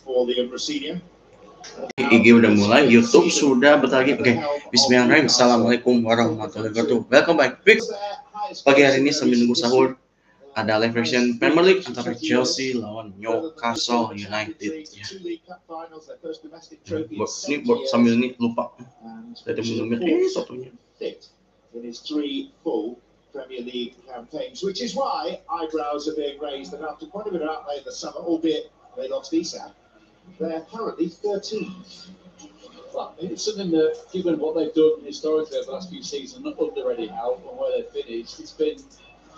for the Brasilean. IG udah mulai, YouTube sudah bentar lagi. Oke, Bismillahirrahmanirrahim. Assalamualaikum warahmatullahi wabarakatuh. Welcome back, Fiks. Pagi hari ini sambil nunggu sahur, ada live version Premier League antara Chelsea lawan Newcastle United. Ya. Sambil ini lupa. Tadi menunggu satunya. In his 3 full Premier League campaigns, which is why eyebrows are being raised that after quite a bit of outlay in the summer, albeit they lost Isak, they're currently 13th. Well, it's something that, given what they've done historically over the last few seasons, not under Eddie Howe and where they've finished, it's been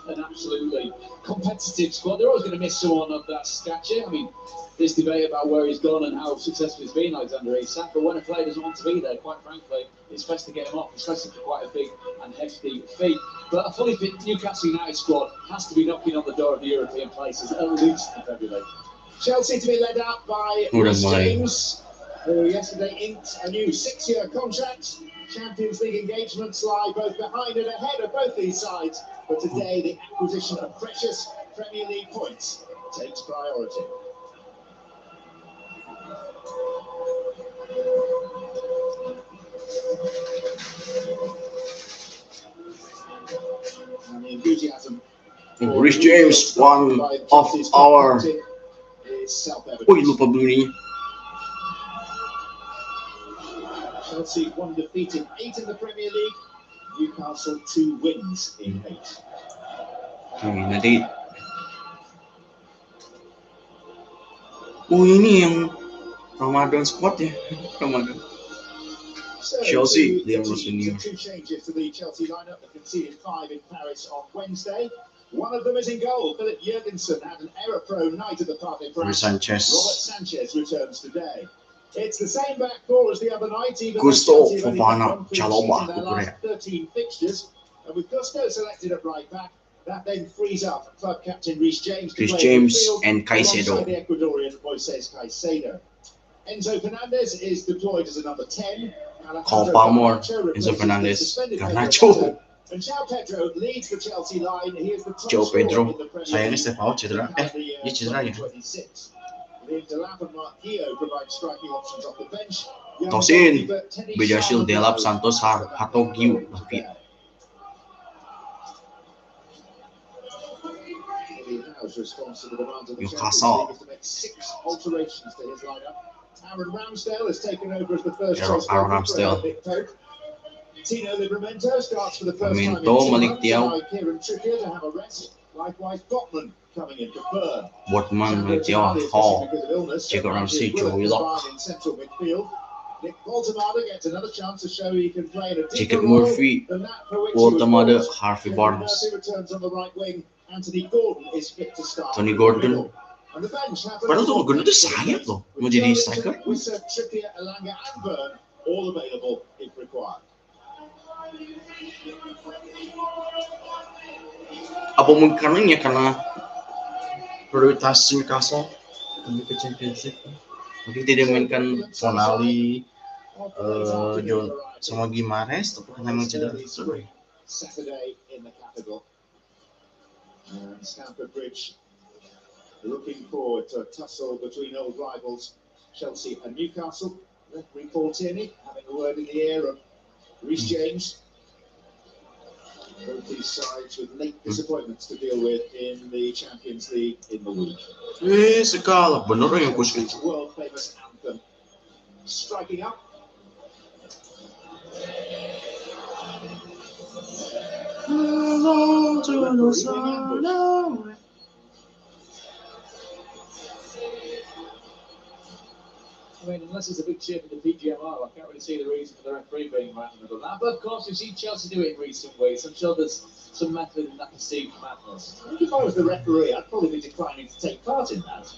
an absolutely competitive squad. They're always going to miss someone of that stature. I mean, this debate about where he's gone and how successful he's been, Alexander Isak, but when a player doesn't want to be there, quite frankly, it's best to get him off, especially for quite a big and hefty fee. But a fully fit Newcastle United squad has to be knocking on the door of the European places, at least in February. Chelsea to be led out by Reece James, who yesterday inked a new 6-year contract. Champions League engagements lie both behind and ahead of both these sides, but today the acquisition of precious Premier League points takes priority. And the enthusiasm. Reece James, one of our. Wih, lupa bunyi. Chelsea 1 defeat in 8 in the Premier League. Newcastle 2 wins in 8. Nanti. Ini yang Ramadan squad ya, Ramadan. Chelsea, they are losing new. 2 changes to the Chelsea lineup. They conceded 5 in Paris on Wednesday. One of them is in goal. Philip Jurgensen had an error-prone night at the Parc des Princes. Sanchez. Robert Sanchez returns today. It's the same back four as the other night, even Gusto though Chelsea have only Fofana, in their last 13 fixtures. And with Gusto selected at right back, that then frees up club captain Reece James to play midfield and Caicedo. alongside the Ecuadorian Moises Caicedo. Enzo Fernandez is deployed as a number 10. Cole Palmer, Enzo Fernandez, Garnacho. And João Pedro leads the Chelsea line. He is the top João Pedro, scorer in the Premier sayangnya League. Stefano cedera. Dia cedera ya. Delap and Marquinhos provide striking options off the bench. Tosin, Bedasil, Delap, Santos, Hatogiu, David. Newcastle. To make 6 alterations to his lineup. Aaron Ramsdale has taken over as the first choice. Aaron Ramsdale. Tino Livramento starts for the first time in 2 Malik months. Thiaw. Kieran Trippier to have a rest. Likewise, Botman coming in for Burn. Botman, Malik Thiaw, Hall, Jacob Ramsey, Joe Willock. In central midfield. Nick Baltimore gets another chance to show he can play in a Jacob deeper role Murphy, than that for which he was Baltimore, bought. Harvey Kevin Barnes. Murphy returns on the right wing. Anthony Gordon is fit to start. Tony Gordon. And the bench have Padahal tuh Gordon tuh sayap loh, mau jadi striker. Wissa, Trippier, Elanga, and Burn all available if required. Apa mungkin karena prioritas Newcastle lebih ke Champions League. Mungkin tidak mainkan Tonali, John sama Gimares, tapi karena memang cedera. Saturday in the capital. Stamford Bridge looking forward to a tussle between old rivals Chelsea and Newcastle. Referee Paul Tierney having a word in the ear of Reece James. Both these sides with late disappointments to deal with in the Champions League in the week. Sekali bener yang kuskin. World famous anthem. Striking up. Hello to the sun away. I mean, unless it's a big chip in the PGMO, I can't really see the reason for the referee being random about that. But of course, we've seen Chelsea do it in recent weeks. I'm sure there's some method in that perceived madness. I think if I was the referee, I'd probably be declining to take part in that.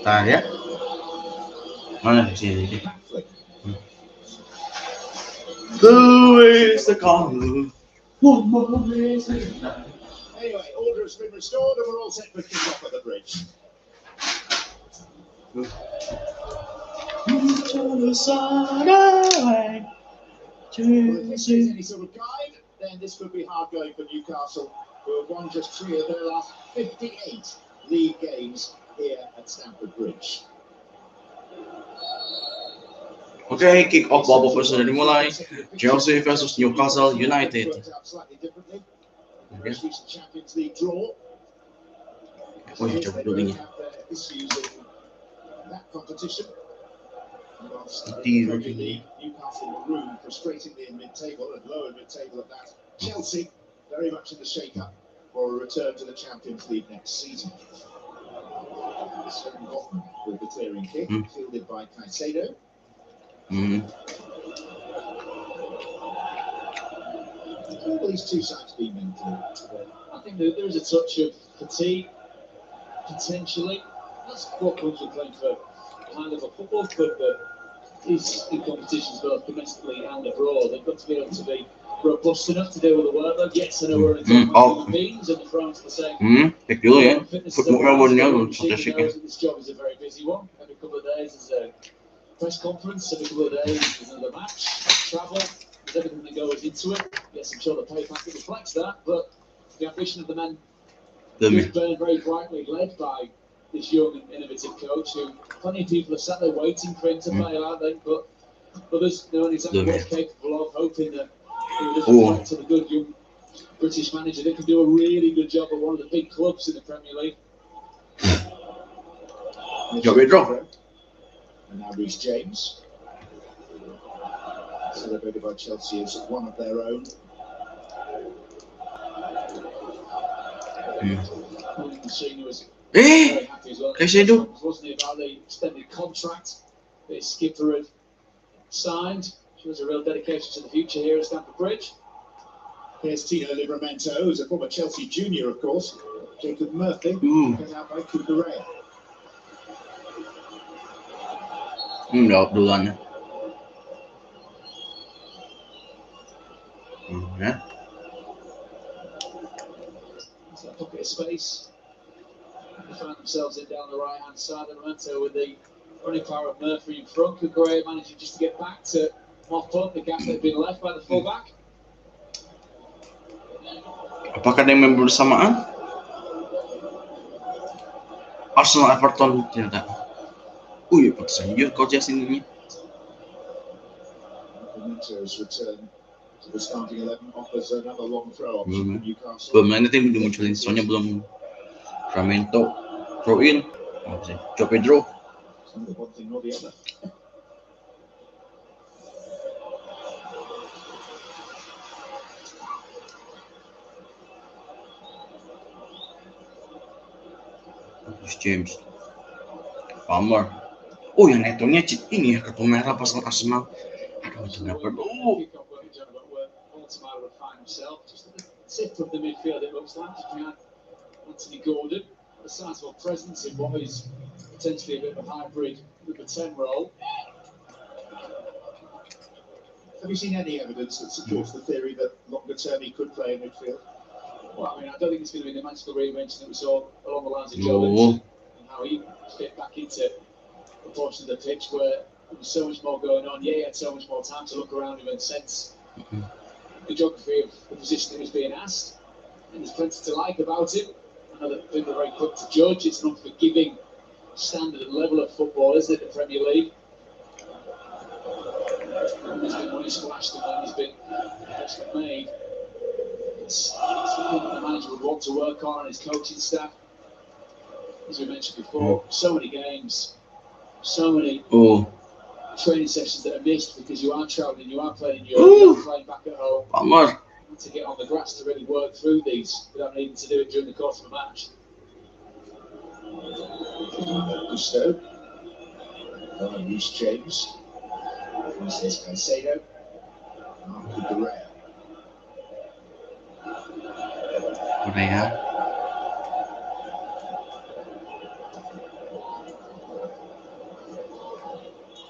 Nah ya, mana di sini? Who is the caller? One more is Anyway, order has been restored and we're all set for kick-off at the bridge. To the sun away. Well, if this is any sort of guide, then this could be hard going for Newcastle, who have won just 3 of their last 58 league games Oke, kick off babak pertama sudah dimulai. Chelsea versus Newcastle United. Most recent Champions League draw. Oh ya, coba dulu nih. That competition. Whilst Di Premier League, Newcastle marooned frustratingly in mid-table and lower mid-table at that. Chelsea very much in the shake-up for a return to the Champions League next season. Sven Gottman with the clearing kick, fielded by Caicedo. All these two sides being maintained. I think that there is a touch of fatigue, potentially. That's what comes with playing for kind of a football club that is in competitions both domestically and abroad. They've got to be able to be robust enough to deal with the workload. Yes, I know we're in human beings and the France the same. Cek dulu ya. Football lawannya belum Statistic ya. This job is a very busy one. Every couple of days there's a press conference, every couple of days there's another match, travel, there's everything that goes into it. Yes, I'm sure the pay packet reflects that, but the ambition of the men just burn very brightly, led by this young and innovative coach who plenty of people are sat there waiting for him to play out then, but others knowing exactly what he's capable of, hoping that he will just reflect to the good young British manager that can do a really good job at one of the big clubs in the Premier League. And now Reece James, celebrated by Chelsea as one of their own. Very happy as well. Wasn't it about the extended contract that his skipper had signed? Shows a real dedication to the future here at Stamford Bridge. Here's Tino Livramento, who's a former Chelsea junior, of course. Jacob Murphy, cut out by Cucurella. Jawab duluan ya. So a pocket of space. They found themselves in down the right hand side of Livramento with the running power of Murphy in front. Cucurella managing just to get back to mop up the gap that had been left by the fullback. Apakah ada yang main bersamaan? Arsenal Everton ternyata. Iya, paksa saja coach sini. Belum lain tim dimunculin, soalnya belum Ramento throw in. Joe Pedro. James Palmer. Oh, yang netonya ini ya, kartu merah pas Arsenal. Aduh, itu nggak perlu. Tip of the midfield, it looks like. Anthony Gordon, a sizable presence in what is potentially a bit of a hybrid with the 10 role. Have you seen any evidence that supports the theory that longer term he could play in midfield? Well, I mean, I don't think it's going to be the magical reinvention that we saw along the lines of Joe Linton and how he fit back into a portion of the pitch where there was so much more going on. Yeah, he had so much more time to look around him and sense the geography of the position that was being asked. And there's plenty to like about him. I know that people are very quick to judge. It's an unforgiving standard and level of football, isn't it, the Premier League? And there's been money splashed and then there's been investment made. It's something that the manager would want to work on and his coaching staff. As we mentioned before, so many games, so many training sessions that are missed because you are travelling, you are playing in Europe, you are playing back at home. Palmer. To get on the grass to really work through these without needing to do it during the course of a match. Gusto. Reece James. There's Caicedo.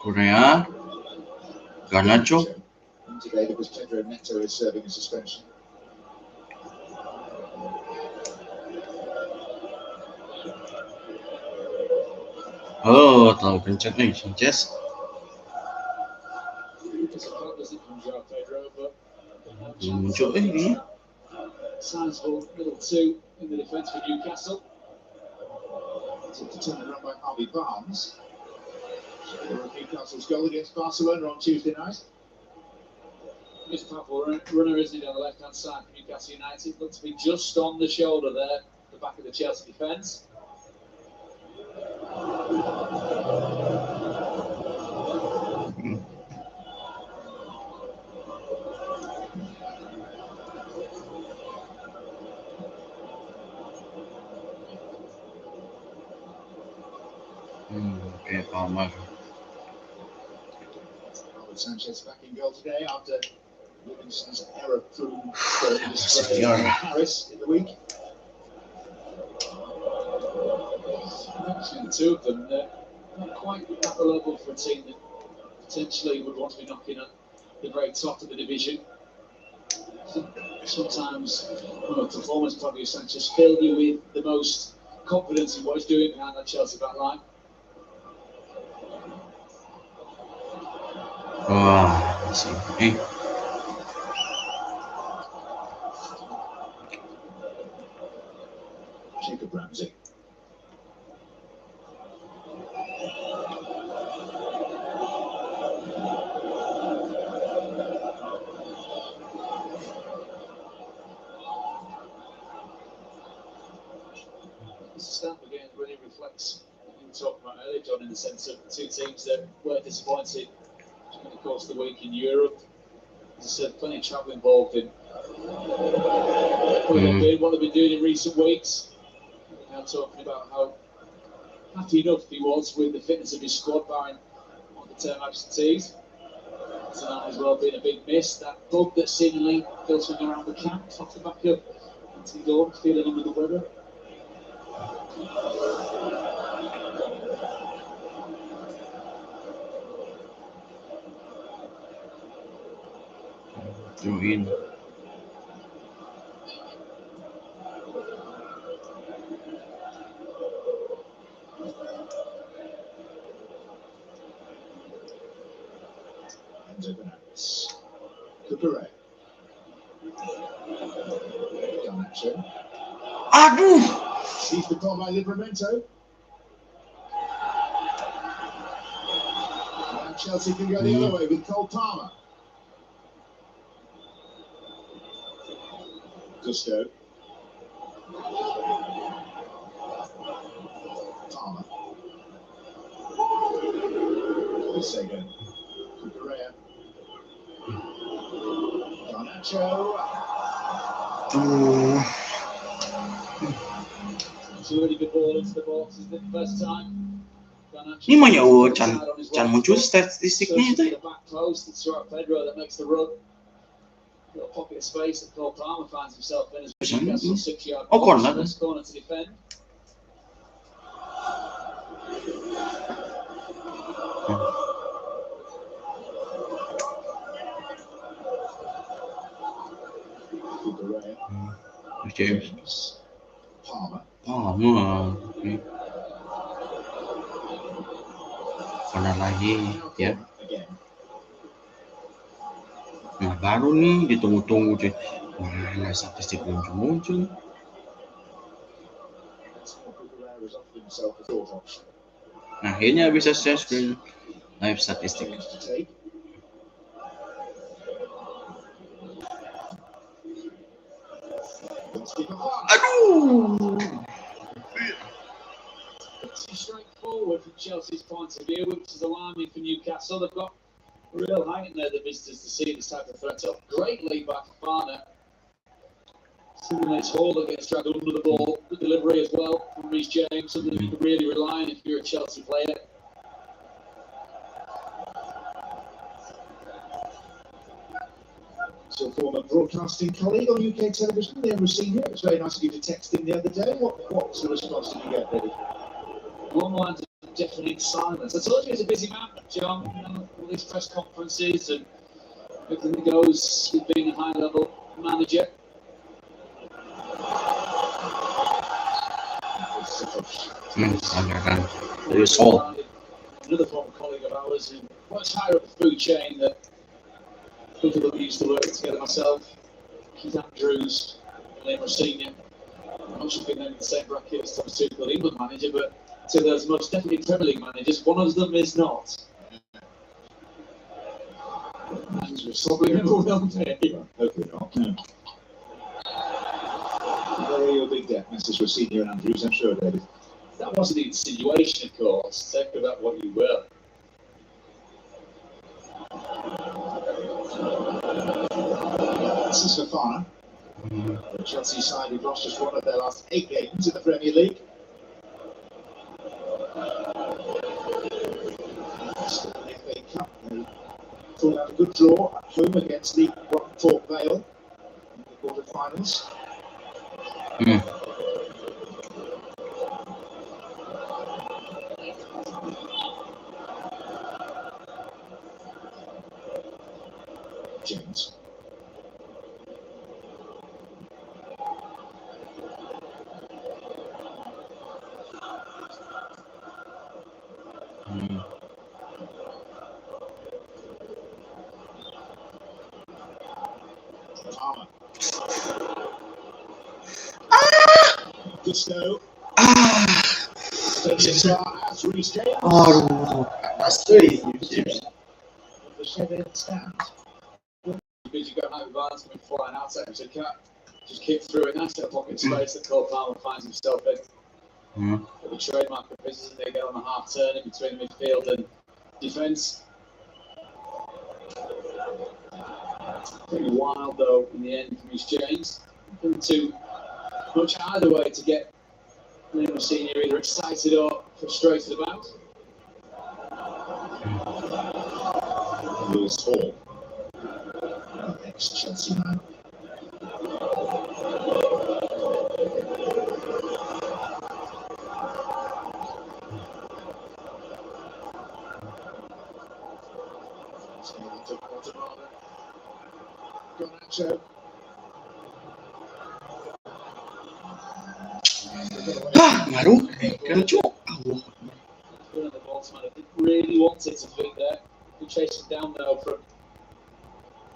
Korea. Garnacho. Today because Pedro Neto is serving a suspension. Oh, terlalu kencang nih, Sanchez. Belum muncul ini. Sizable middle two in the defence for Newcastle. To turn around by Harvey Barnes. Newcastle's goal against Barcelona on Tuesday night. He's a powerful runner, isn't he, on the left-hand side for Newcastle United? Looks to be just on the shoulder there, the back of the Chelsea defence. Okay, Palmer. Sanchez back in goal today after Livingston's error-prone display in Paris in the week. Actually, the two of them, not quite at the level for a team that potentially would want to be knocking at the very top of the division. Sometimes, from a performance point of view, Sanchez filled you with the most confidence in what he's doing behind that Chelsea back line. Wah, sih. Jacob Ramsey. This stamp again really reflects what you were talking about earlier, John, in the sense of two teams that were disappointed during the course of the week in Europe. As I said, plenty of travel involved in what they've been doing in recent weeks. Now talking about how happy enough he was with the fitness of his squad, barring long-term absentees. Tonight as well being a big miss. That bug that's seemingly filtering around the camp off the back of Anthony Gordon, feeling under the weather. Through in. Cucurella. Garnacho. Aduh! Sees the ball by Livramento. And Chelsea can go the other way with Cole Palmer. Gusto. Palmer. Sega. Cucurella. Garnacho. It's a really good ball into the box, isn't it, the first time? Ini mah ya can muncul statistiknya itu. The back post, it's Stuart Pedro that makes the run. Little pocket of space that Cole Palmer finds himself in as Newcastle 6-yard Oh, corner. First corner to defend. James. Palmer. Okay. Corner lagi ya. Nah baru nih ditunggu-tunggu cuy. Mana statistik muncul-muncul. Nah akhirnya bisa share screen live statistik. Aduh. Pretty straightforward from Chelsea's point of view, which is alarming for Newcastle. They've got a real height in there, the visitors, to see this type of threat up. Great lead by Fofana. Seemingly it's Hall that gets dragged under the ball. Good delivery as well from Reece James, something you can really rely on if you're a Chelsea player. So, former broadcasting colleague on UK television, Liam Rossini. It was very nice of you to text him the other day. What sort of response did you get, David? One lines of deafening silence. I told you he's a busy man, John. You know, all these press conferences and everything that goes with being a high-level manager. Another former colleague of ours who works higher up the food chain that people that we used to work together myself, Keith Andrews, Liam Rossini. I'm not sure if they're in the same bracket as Thomas Tuchel, England manager, but to those most definitely Premier League managers. One of them is not. Probably never will be. Hopefully not. No. Very your big death message for Senior and Andrews, I'm sure, David. That wasn't an insinuation, of course. Take about what you will. This is Fofana. The Chelsea side who've lost just one of their last 8 games in the Premier League. Still in the FA Cup. They pulled out a good draw at home against League One Port Vale in the quarter-finals. James. Palmer. Gusto. As Reece James. Pasti. The Sheffield stand. Because you've got Harry Barnes coming flying out at him, so Cat just kick through a nice little pocket space that Cole Palmer finds himself in. The trademark of his, isn't it? Get on the half turn in between midfield and defence. Pretty wild though in the end from Reece James. Nothing too much either way to get Liam Senior either excited or frustrated about. Lewis Hall. Ex-Chelsea man. Garnacho. Ngaruh. Garnacho. The Baltimore didn't really want it to be there. Good chasing down though from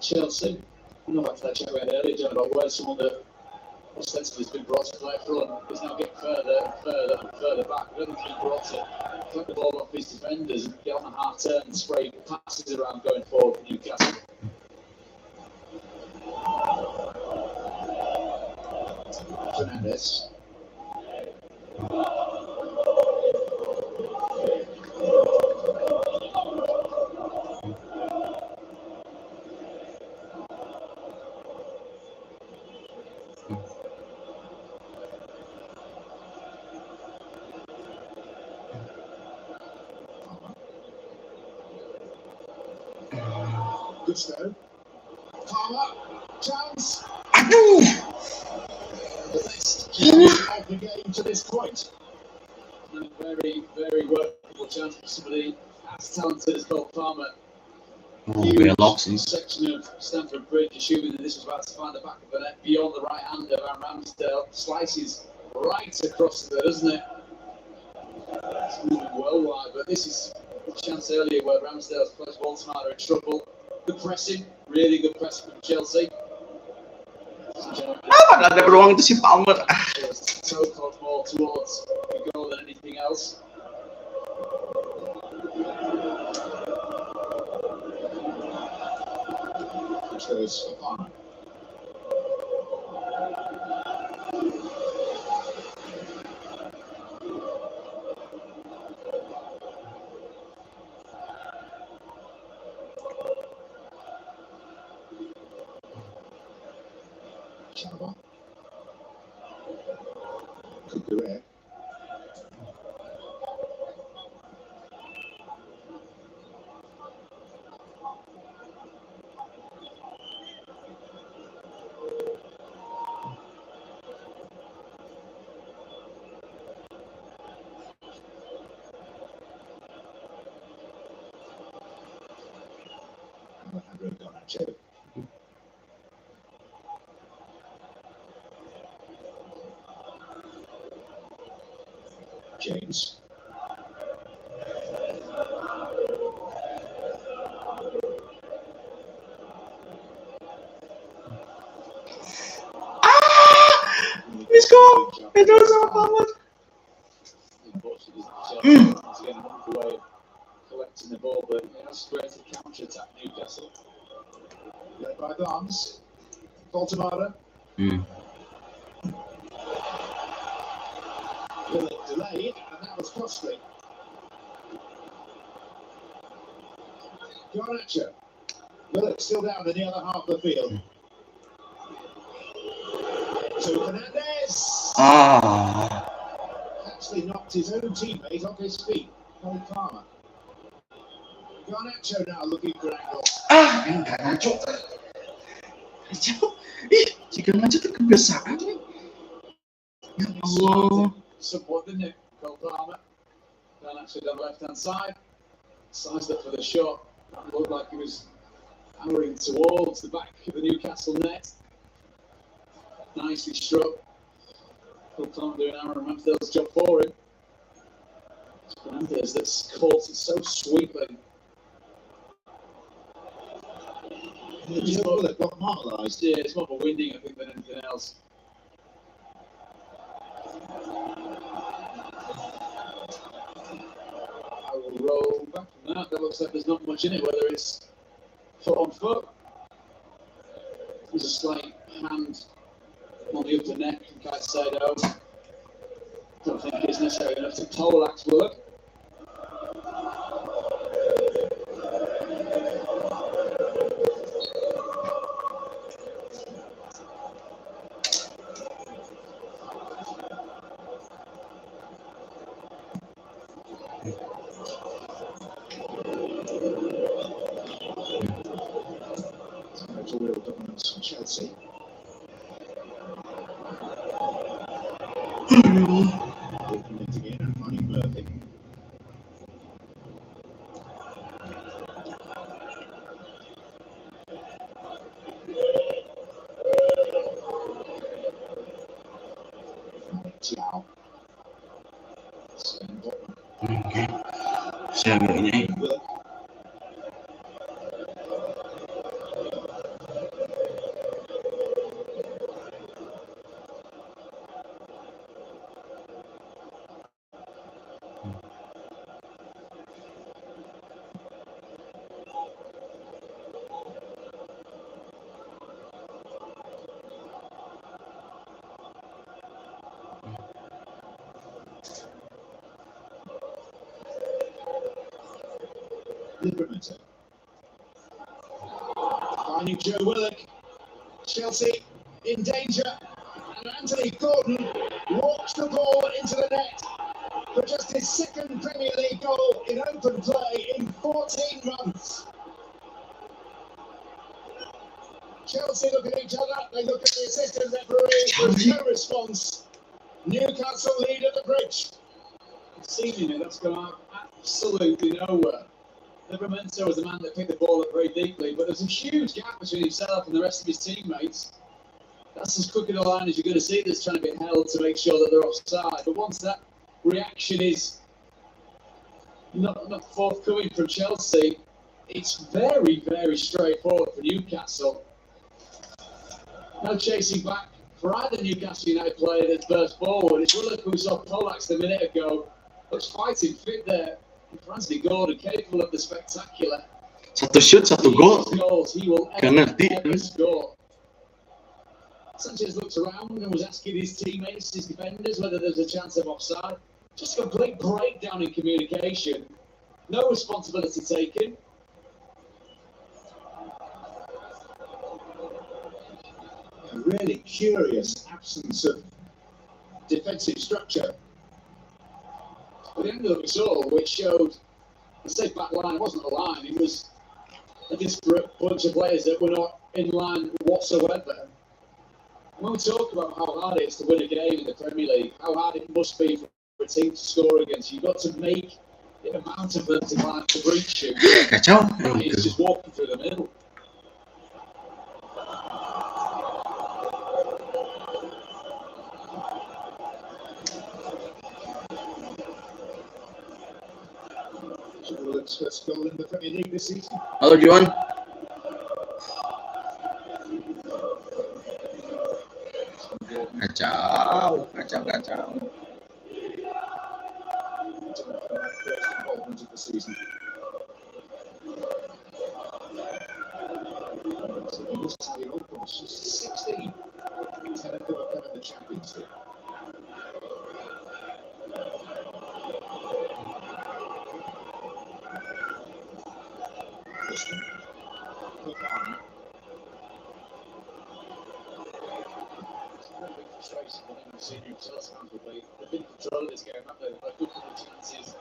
Chelsea. You know, back to that chat we had earlier, John, about where someone that ostensibly has been brought to play front is now getting further and further and further back. I don't think he's brought to collect the ball off his defenders and get on the half turn and spray passes around going forward for Newcastle. Fernandez. Gusto. Palmer. Chance. Aduh. The best of the game to this point. And a very, very workable chance for somebody as talented as Cole Palmer. Weer Loxie. Section of Stamford Bridge, assuming that this was about to find the back of the net beyond the right hand of Aaron Ramsdale. Slices right across there, doesn't it? It's moving well wide, but this is a chance earlier where Ramsdale's placed Baltimore in trouble. Good pressing, really good pressing from Chelsea. Kenapa nggak ada peluang itu si Palmer? So more towards the goal than anything else. Chose Fofana. Chalaba. Cucurella. Alejandro Garnacho. James. Let's go. Pedro sama Palmer. Hmm. He's getting a wonderful way of collecting the ball, but it has created counter-attack Newcastle. Led by Barnes. Baltimore. Hmm. Willock delayed, and that was costly. Garnacho. Willock still down in the other half of the field. To Fernandez. Ah. Actually knocked his own teammate off his feet. Cole Palmer. Garnacho now looking for angles. Ah, enggak ngaco. Ih, jika ngaco tuh kebiasaan nih. Ya Allah. Somewhat, didn't it? Cole Palmer. Garnacho down the left-hand side. Sized up for the shot. That looked like he was hammering towards the back of the Newcastle net. Nicely struck. Cole Palmer doing Aaron Ramsdale's job for him. It's Fernandez that's caught it so sweetly. Willock got marginalised. Yeah, it's more of a winding, I think, than anything else. I will roll back from that. That looks like there's not much in it, whether it's foot on foot. There's a slight hand on the upper neck from Caicedo. Don't think it's necessary enough to poleaxe Willock. Total real dominance from Chelsea. Opening it again and finding Murphy. Ciao. Oke. Siaganya. Willock. Liberator. Finding Joe Willock. Chelsea in danger. And Anthony Gordon walks the ball into the net for just his second Premier League goal in open play in 14 months. Chelsea look at each other, they look at the assistant referee, there's no response. Newcastle lead at the bridge. Seemingly, that's gone out absolutely nowhere. Livramento was the man that picked the ball up very deeply, but there's a huge gap between himself and the rest of his teammates. That's as quick in the line as you're going to see that's trying to be held to make sure that they're offside. But once that reaction is not forthcoming from Chelsea, it's very, very straightforward for Newcastle. No chasing back for either Newcastle United player that's burst forward. It's Willock who saw Pollax a minute ago. Looks fighting fit there. Anthony Gordon, capable of the spectacular. Satu shoot, satu gol. Goals he will Gak ngerti. ever score. Sanchez looked around and was asking his teammates, his defenders, whether there's a chance of offside. Just a complete breakdown in communication. No responsibility taken. A really curious absence of defensive structure. At the end of the result, which showed the safe back line wasn't a line, it was a disparate bunch of players that were not in line whatsoever. When we talk about how hard it is to win a game in the Premier League, how hard it must be for a team to score against, you've got to make it amount of them to climb to breach you. Kacau. He's just walking through the middle. Willock's first goal in the Premier League this season. Halo Juan. Kacau. season. So he was telling all goals, 16. 10 of them have come in the Champions League. Frustration when the senior Chelsea fans will be. They've been in control of this game, haven't they? They've had a good couple of chances.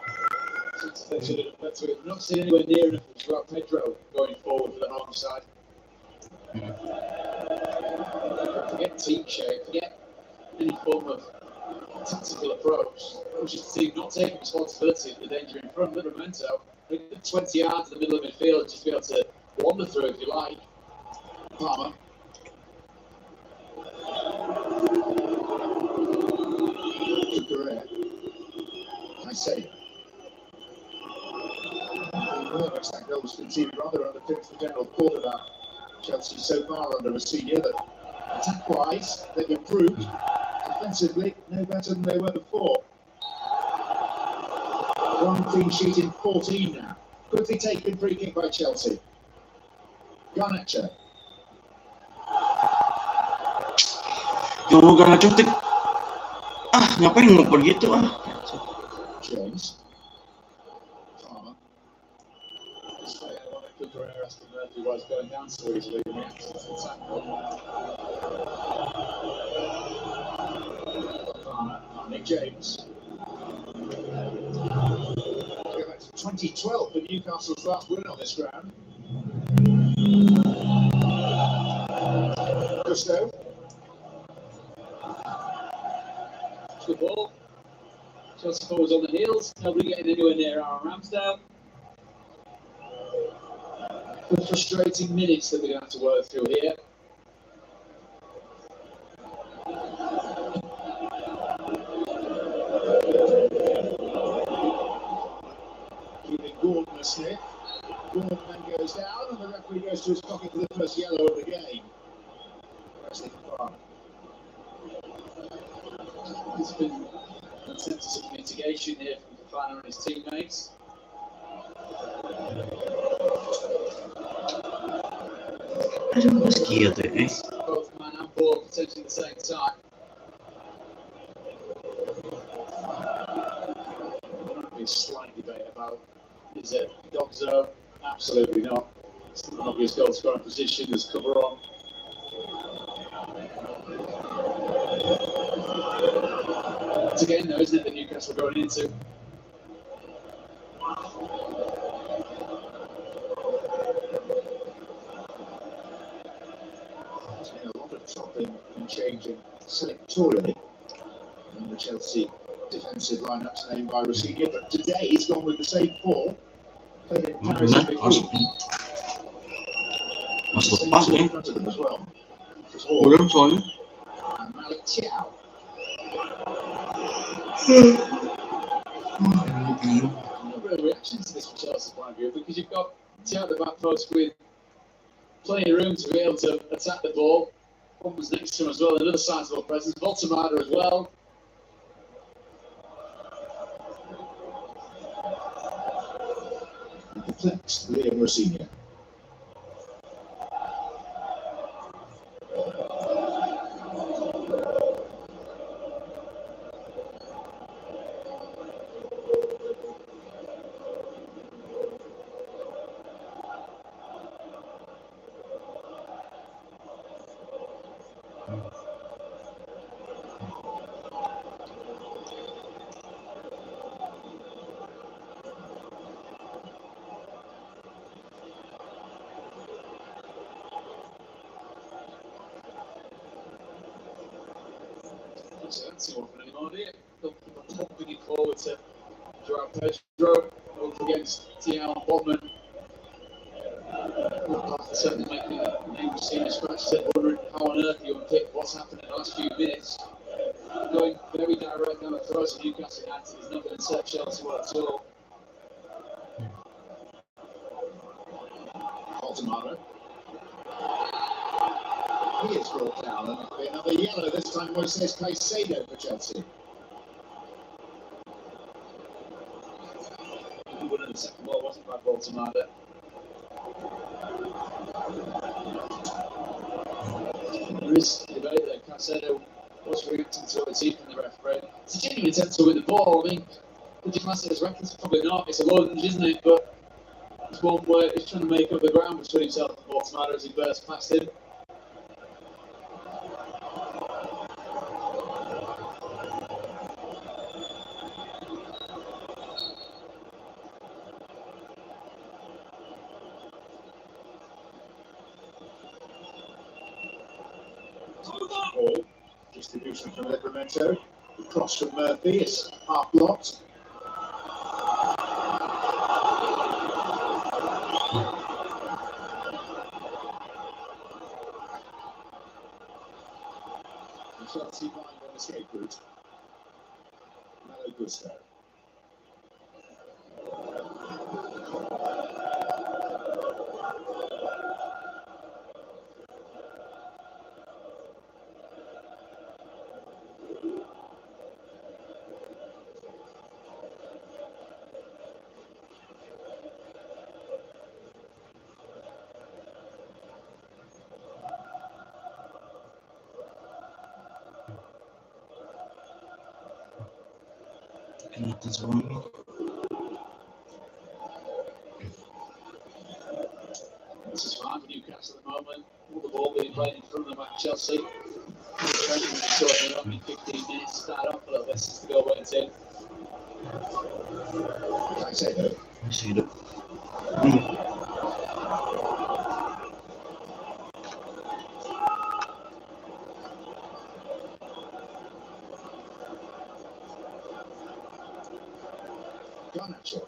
Since they should have got to it. We've not seen anywhere near enough without Pedro going forward for the home side. Forget team shape, forget any form of tactical approach. Which is the team not taking responsibility for the danger in front. Livramento, 20 yards in the middle of midfield, just to be able to wander through if you like. Palmer. I say, nervous that goal was conceded rather underfits the general quarterback. Chelsea so far under a senior that attack-wise they've improved. Defensively, no better than they were before. One clean sheet in 14 now. Quickly taken free kick by Chelsea. Garnacho. Yo, Garnacho, ngapain ngumpul gitu James. Palmer. He was going down so easily in the action to the tackle. Nick James. Go back to 2012 for Newcastle's last win on this ground. Gusto. Good ball. Chelsea forwards on the heels. Nobody getting anywhere near Aaron Ramsdale. The frustrating minutes that we're going to have to work through here. Keeping Gordon a sniff. Gordon then goes down, and the referee goes to his pocket for the first yellow of the game. There's been a sense of mitigation here from Fafana and his teammates. Aduh, meski gitu Both man and ball potentially at the same time. There might be a slight debate about is it dog zone? Absolutely not. It's an obvious goal scoring position. There's cover on. It's again though, isn't it, that Newcastle going into? There's been a lot of chopping and changing selectorially in the Chelsea defensive lineups named by Rossi, but today he's gone with the same four. Played in Paris every week. Mas Same lepas two in nih. front of them as well. Belum soalnya. And Malik Thiaw. No real reaction to this from Chelsea's point of view because you've got Thiaw at the back post with plenty of room to be able to attack the ball. One was next to him as well, another sizable presence. Voltemada as well. Perplexed Liam Rossi. So that's not often anymore, do you? Pumping it forward to Joao Pedro up against Thiaw and Bodman. Certainly making the name of senior scratch his head, wondering how on earth you unpick what's happened in the last few minutes. Going very direct now at throws to Newcastle United is not going to set Chelsea well at all. Voltemada. He is brought down, and it'll be another yellow. This time Moises Caicedo for Chelsea. good one in the second ball, wasn't it, by Baltimore? There is debate there. Casado was reacting to a team from the referee. It's a genuine attempt to win the ball. I mean, would you class it as reckless? Probably not. It's a lunge, isn't it? But it's one where he's trying to make up the ground between himself and Baltimore as he bursts past him. Ball. Distribution from Livramento. Cross from Murphy. It's half blocked. Chelsea find an escape route. Malo Gusto. This one. This is fine for Newcastle at the moment. All the ball being played in front of them at Chelsea. Training is only 15 minutes to start off, a little bit since the goal went in. I say no. I see that. Garnacho.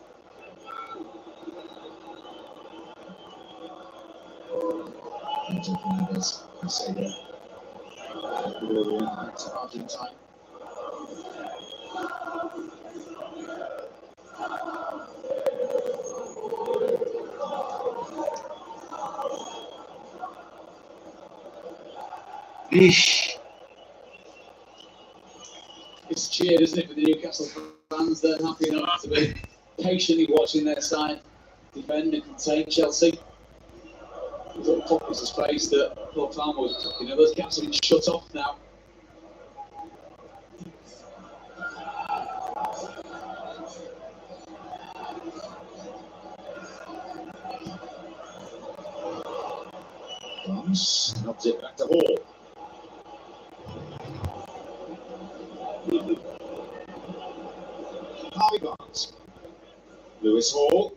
Enzo Fernandez. I say no. Back to Argentine. Ish. It's cheered, isn't it, for the Newcastle fans? They're happy enough to be patiently watching their side defend and contain Chelsea. There's little pockets of space that Paul Farmer was talking about. Those gaps have been shut off now. Knobs it back to Hall. Harvey Barnes. Lewis Hall.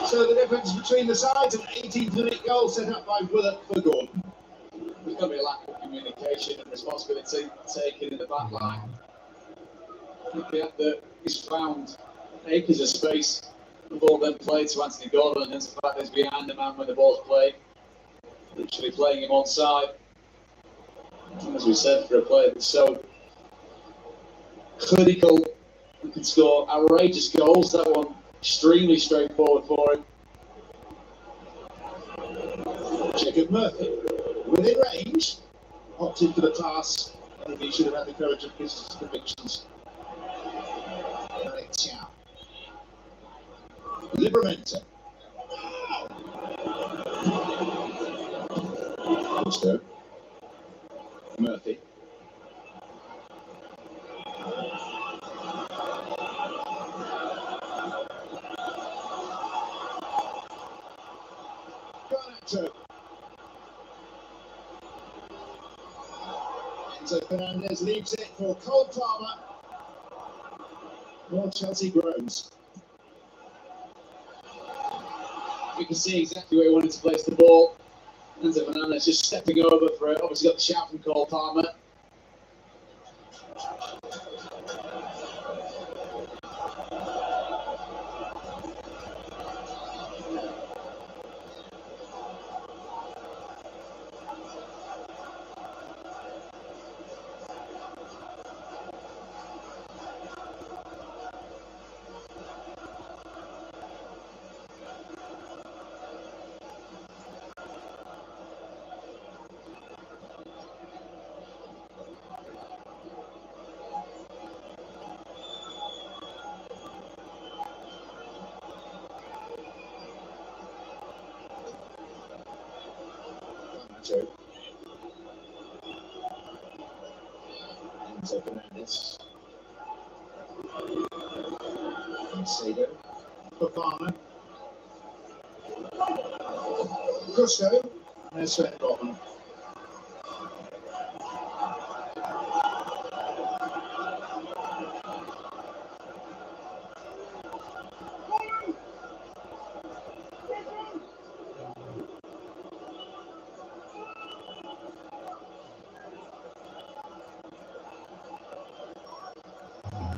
So the difference between the sides, an 18th-minute goal set up by Willock for Gordon. There's going to be a lack of communication and responsibility taken in the back line. I think that he's found acres of space. The ball then played to Anthony Gordon, and the fact that he's behind the man when the ball's played, literally playing him onside. As we said, for a player that's so clinical and can score outrageous goals, that one extremely straightforward for him. Jacob Murphy, within range, opted for the pass. I think he should have had the courage of his convictions. Eric Chow. Livramento. Gusto. Murphy. Garnacho. Enzo Fernandez leaves it for Cole Palmer. More Chelsea groans. You can see exactly where he wanted to place the ball. Enzo Fernandez just stepping over for it. Obviously got the shout from Cole Palmer. Nacho. Into Fernandez. Macedo. Fofana. Gusto. There's Sven Botman.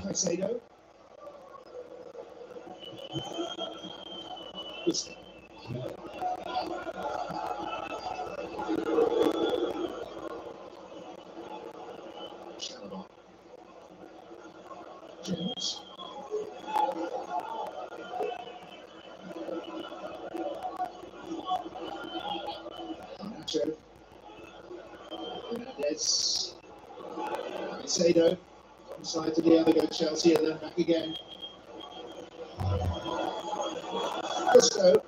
Macedo. Gusto. Chalobah. James. Nacho. Fernandez. Macedo. One side to the other, go Chelsea, and then back again. Gusto.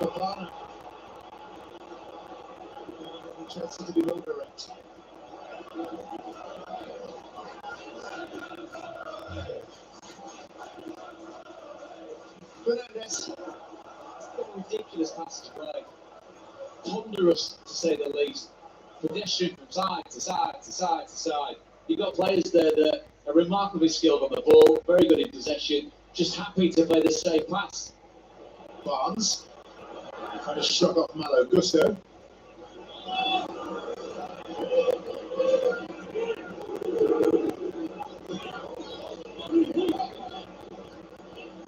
Fofana. Chelsea to be well direct. Fernandez. Ridiculous passage play. Ponderous, to say the least. Pedestrian from side to side to side to side. You've got players there that are remarkably skilled on the ball, very good in possession, just happy to play the safe pass. Barnes. Kind of struck off Malo Gusto.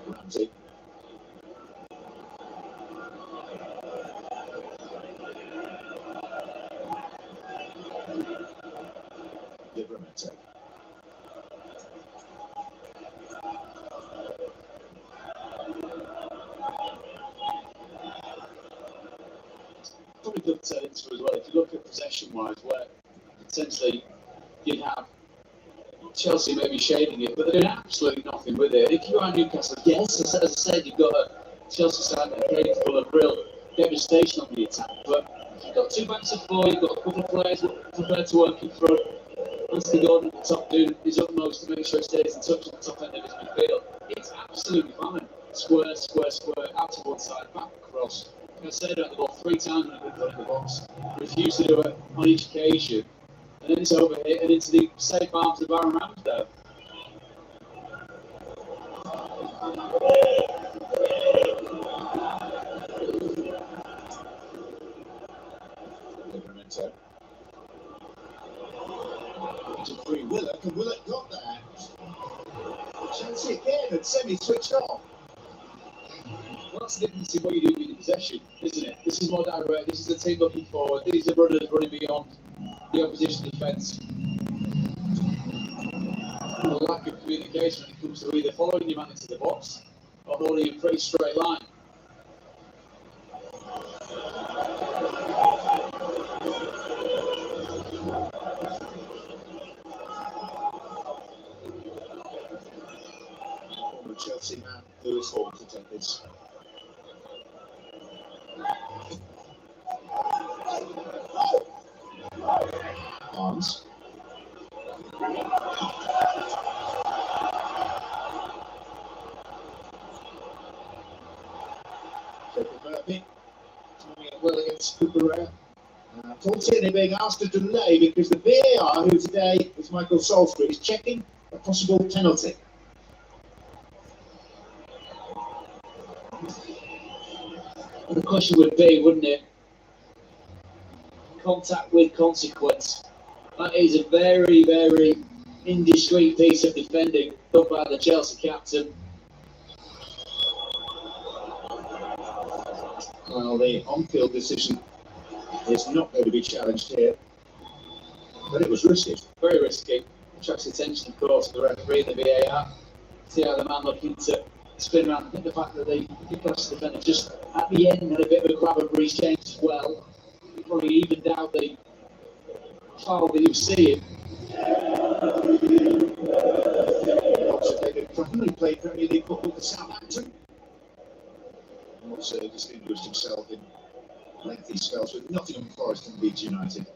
Ramsey. Livramento. Probably good to turn into as well. If you look at possession-wise, where essentially you'd have Chelsea maybe shading it, but they're doing absolutely nothing with it. If you are Newcastle, yes, as I said, you've got a Chelsea side that are capable of real devastation on the attack, but you've got two backs of four, you've got a couple of players that prefer to work in front. Anthony Gordon, the top dude, is utmost to make sure he stays in touch at the top end of his midfield. It's absolutely fine. Square, square, square, out to one side, back across. I said about the ball 3 times when he put in the box. Refused to do it on each occasion. And then it's over here and into the safe arms of Aaron Ramsdale. Livramento. Into free Willock, and Willock got that. Chelsea again had semi-switched off. Well, that's the difference in what you do in possession, isn't it? This is more direct, this is the team looking forward, these are runners running beyond the opposition defence. The lack of communication when it comes to either following your man into the box or holding a pretty straight line. Former Chelsea man Lewis Hall to take this. Barnes. Murphy doing it well against Cucurella. Fortunately being asked to delay because the VAR, who today is Michael Salisbury, is checking a possible penalty. And the question would be, wouldn't it? Contact with consequence. That is a very, very indiscreet piece of defending done by the Chelsea captain. Well, the on-field decision is not going to be challenged here, but it was risky. Very risky. Attracts attention, of course, of the referee and the VAR. See how the man looking to spin around. I think the fact that the Newcastle defender just at the end had a bit of a grab of Reece James as well. He probably evened out the foul that he was seeing. David Franklin, who played Premier League football for Southampton. also distinguished himself in lengthy spells with Nottingham Forest and Leeds United.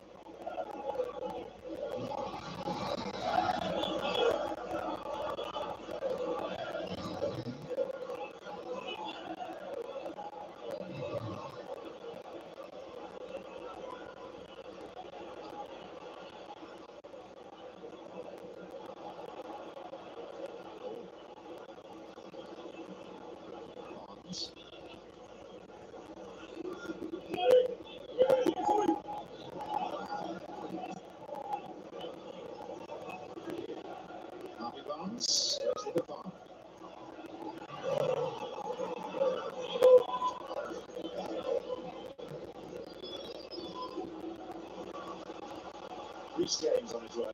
Reece James on his way.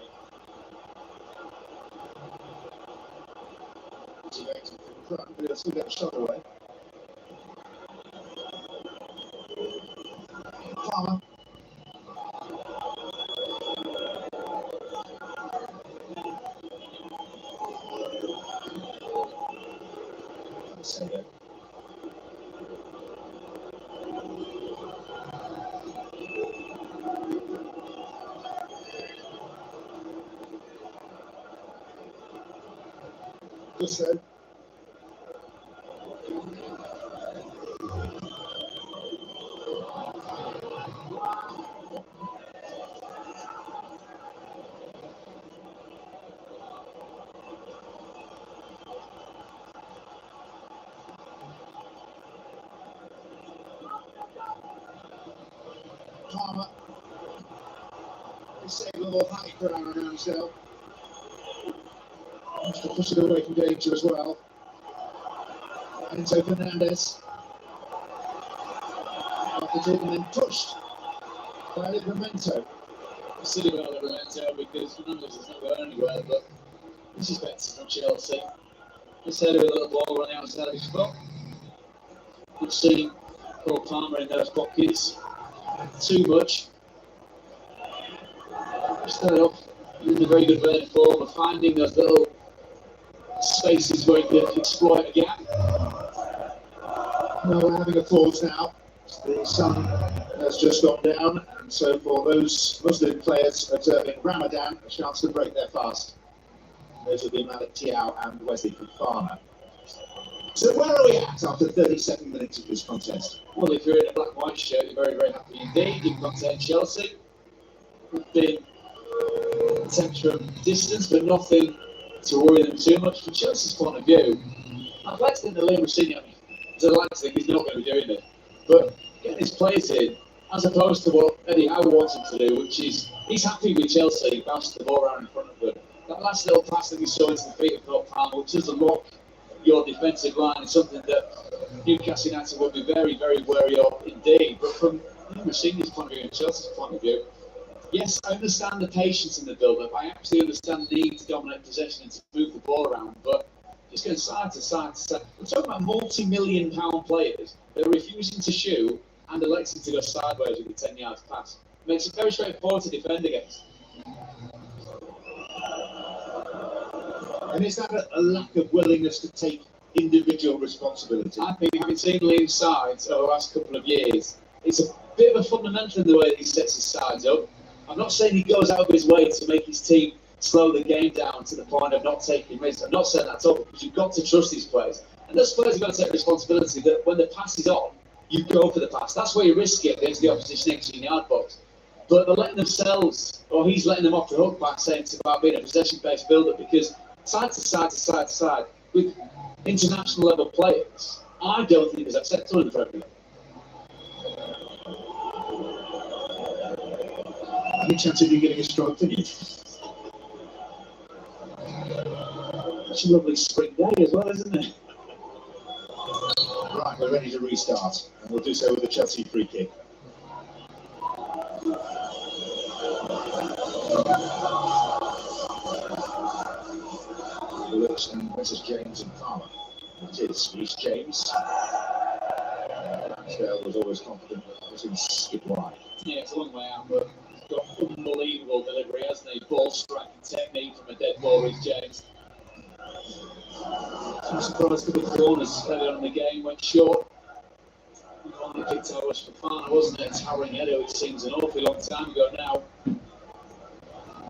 He's elected from front, but he'll still get a shot away. Palmer. Just so. Palmer. He's saving a little high ground around himself. Wants to push it away from danger as well. Enzo Fernandez. After taking and pushed by Livramento. Silly about Livramento because Fernandez is not going anywhere, but this is better from Chelsea. Just had a little ball on the outside of his foot. We've seen Paul Palmer in those pockets too much. Started off in a very good vein form of finding those little spaces where he could exploit a gap. Well, we're having a pause now. The sun has just gone down, and so for those Muslim players observing Ramadan, a chance to break their fast. Those will be Malik Tiao and Wesley Fofana. So where are we at after 37 minutes of this contest? Well, if you're in a black and white shirt, you're very, very happy indeed. You've got Chelsea. We've been attempt from distance, but nothing to worry them too much. From Chelsea's point of view, I'd like to think that Liam Rosenior, I'd like to think he's not going to be doing it. But getting his players in, as opposed to what Eddie Howe wants him to do, which is he's happy with Chelsea bouncing the ball around in front of them. That last little pass that we saw into the feet of Paul Palmer, which does unlock your defensive line, is something that Newcastle United will be very, very wary of indeed. But from Rosenior's point of view and Chelsea's point of view, yes, I understand the patience in the build-up. I absolutely understand the need to dominate possession and to move the ball around, but just going side to side to side. We're talking about multi-million-pound players that are refusing to shoot and electing to go sideways with the 10 yards pass. Makes it very straightforward to defend against. And is that a lack of willingness to take individual responsibility? I think, having seen Liam's sides over the last couple of years, it's a bit of a fundamental in the way that he sets his sides up. I'm not saying he goes out of his way to make his team slow the game down to the point of not taking risks. I'm not saying that at all, because you've got to trust these players. And those players have got to take responsibility that when the pass is on, you go for the pass. That's where you risk it against the opposition 18-yard box. But they're letting themselves, or he's letting them off the hook by saying it's about being a possession-based build-up, because side to side to side to side, with international level players, I don't think is acceptable in the Premier League. Any chance of you getting a strong finish? It's a lovely spring day as well, isn't it? Right, we're ready to restart, and we'll do so with a Chelsea free kick. Lewis and Mrs. James and Palmer. It is Reece James. Ramsdale was always confident that it was going to skip wide. Yeah, it's a long way out, but he's got unbelievable delivery, hasn't he? Ball striking technique from a dead ball, Reece James. I'm surprised for the corners earlier on in the game, went short. Only kicked out was Fafana, wasn't it? Towering header, which seems an awfully long time ago now.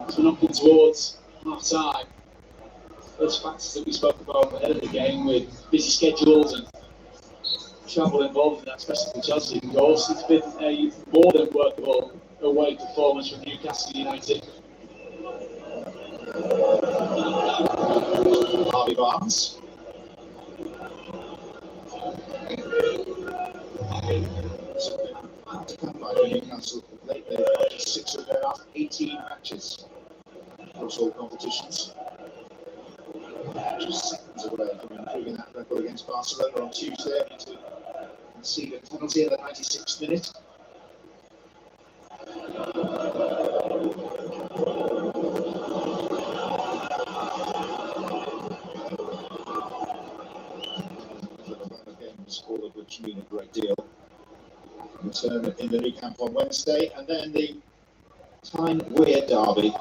As we're knocking towards half time, those factors that we spoke about ahead of the game with busy schedules and travel involved in that, especially for Chelsea, of course, it's been a more than workable away performance from Newcastle United. Harvey Barnes. To come by Newcastle lately, just 6 of their last 18 matches across all competitions. Just seconds away from improving that record against Barcelona on Tuesday, to concede a penalty in the 96th minute. All of which mean a great deal. Return in the new camp on Wednesday, and then the Tyne Weir derby,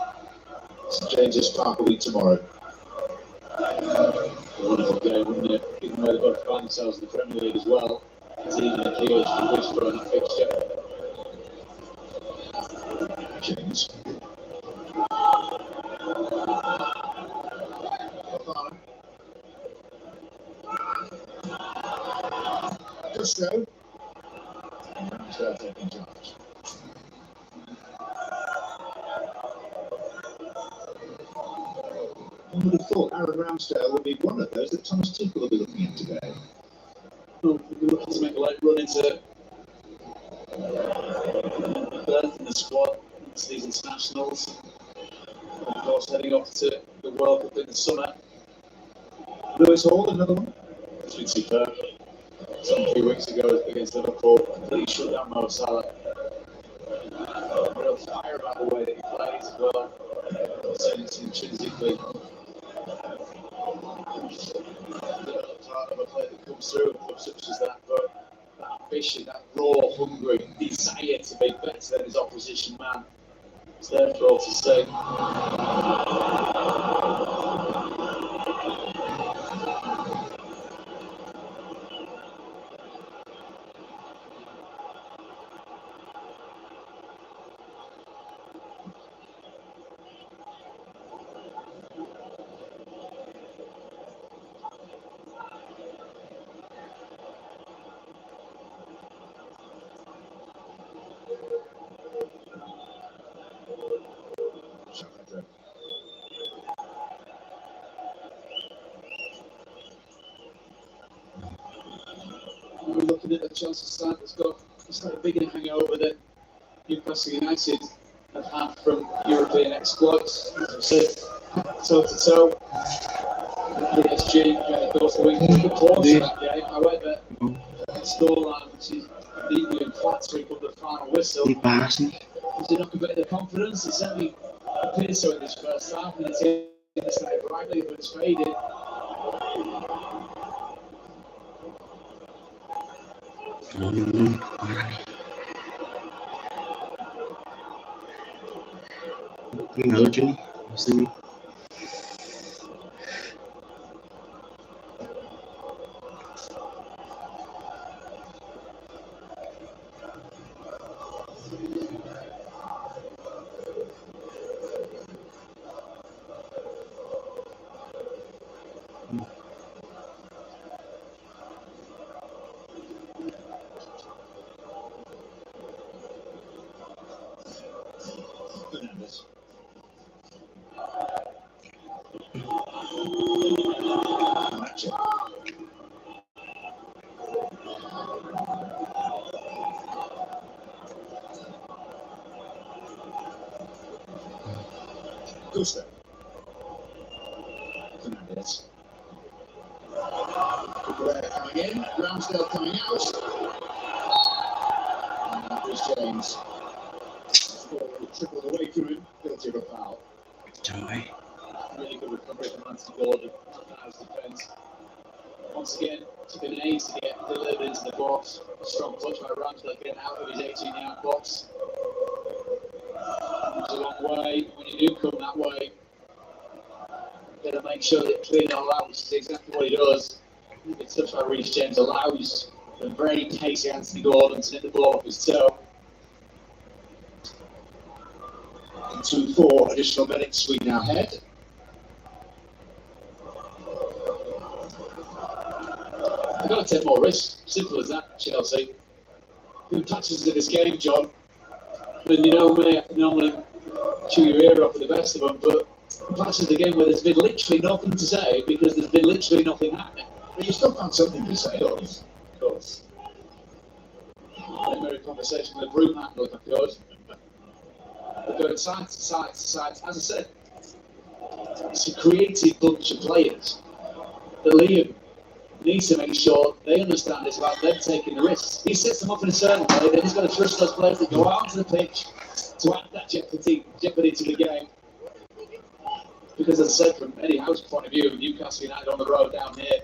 St James's Park, a week tomorrow. Wonderful game, wouldn't it? Given where they've got to find themselves in the Premier League as well. It's even a huge for on that fixture. James. Gusto. Taking charge. One would have thought Aaron Ramsdale would be one of those that Thomas Tuchel will be looking at today. Well, we're looking to make a late run into berth in the squad into these internationals. And of course, heading off to the World Cup in the summer. Lewis Hall, another one. It's been superb. Some few weeks ago against Liverpool, completely shut down Mo Salah. Real fire about the way that he plays as well. It's intrinsically part of a play that comes through in clubs such as that, but that ambition, that raw, hungry desire to be better than his opposition man, it's there for all to see. We're looking at a Chelsea side that's got a slightly bigger hangover than Newcastle United have had from European exploits. As I said, toe to toe. PSG during the course of the week was close to that game. However, the scoreline, which is deeply unflattering from the final whistle, does it knock a bit of the confidence? It certainly appears so in this first half, and it's in the side brightly, but it's faded. Ini nggak lucu nih, pasti nih. Gusto. Fernandez. Cucurella coming in, Ramsdale coming out. And Rhys James. Trickled away from him, guilty of a foul. Coy. Really good recovery from Anthony Gordon. That was defence. Once again, took an ace to get delivered into the box. A strong touch by Ramsdale getting out of his 18-yard box. It's a long way. When you do come that way, you've got to make sure that clean it all out, which is exactly what he does. It's touched by Rhys James, allows The very pacey Anthony Gordon to hit the ball off his toe. Into 4 additional minutes we now head. They've got to take more risks. Simple as that, Chelsea. Who touches in this game, John? And you know me, I can normally chew your ear off with the best of them, but patches the game where there's been literally nothing to say because there's been literally nothing happening. But you still found something to say, don't you? Of course. Primary conversation with a broom handle, if I could. We're going side to side to side. As I said, it's a creative bunch of players that Liam needs to make sure they understand it's about them taking the risks. He sets them up in a certain way, then he's got to trust those players that go out onto the pitch to add that jeopardy to the game. Because as I said, from Eddie Howe's point of view, Newcastle United on the road down here,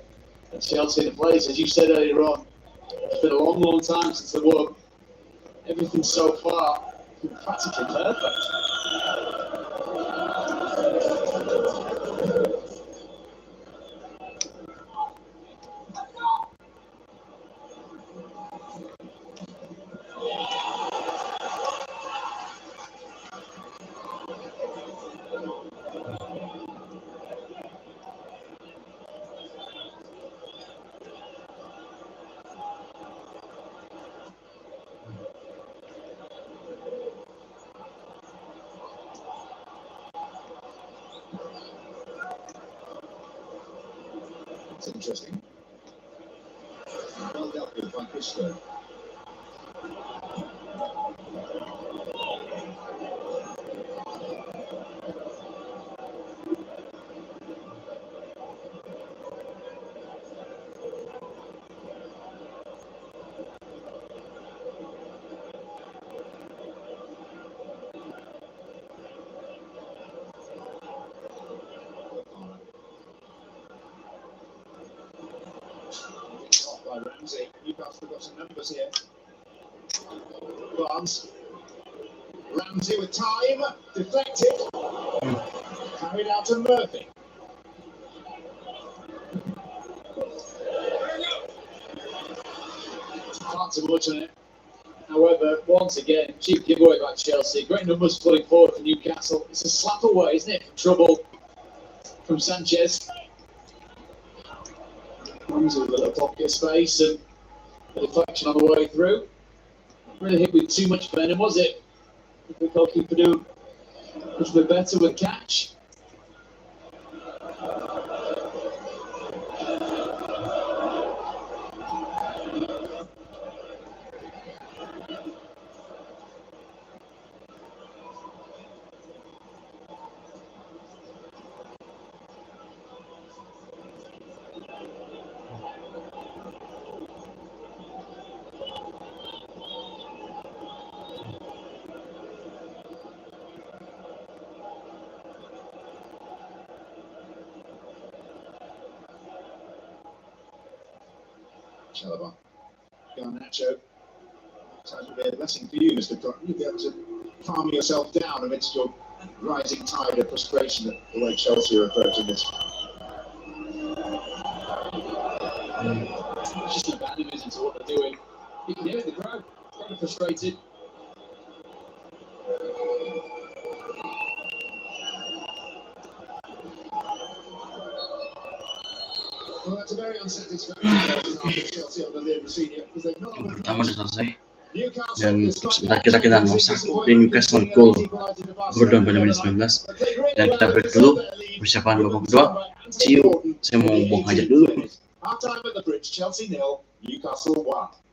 and Chelsea in the place, as you said earlier on, it's been a long, long time since they won. Everything so far has been practically perfect. It's interesting. Well dealt with by Christo. By Ramsey. Newcastle got some numbers here. Barnes. Ramsey with time. Deflected. Carried out to Murphy. Far too much on it. However, once again, cheap giveaway by Chelsea. Great numbers putting forward for Newcastle. It's a slap away, isn't it? Trouble from Sanchez. Ramsey with a little pocket of space and a deflection on the way through. Really hit with too much venom, was it? The goalkeeper do much bit better with catch. Chalobah. Garnacho. Sounds to be a blessing for you, Mr. Cotton. You'll be able to calm yourself down amidst your rising tide of frustration at the way Chelsea are approaching this. It's just an abandonment to what they're doing. You can hear it in the crowd. Very frustrated. Well, that's a very unsatisfactory result for Chelsea under Liam Rosenior because they've not Pertama udah selesai Newcastle dan is slightly sebentar kita 0-1 di Newcastle goal Gordon pada menit 19 dan kita break dulu persiapan babak kedua. See you. Saya mau buang hajat dulu. Half time at the bridge, Chelsea 0, Newcastle 1.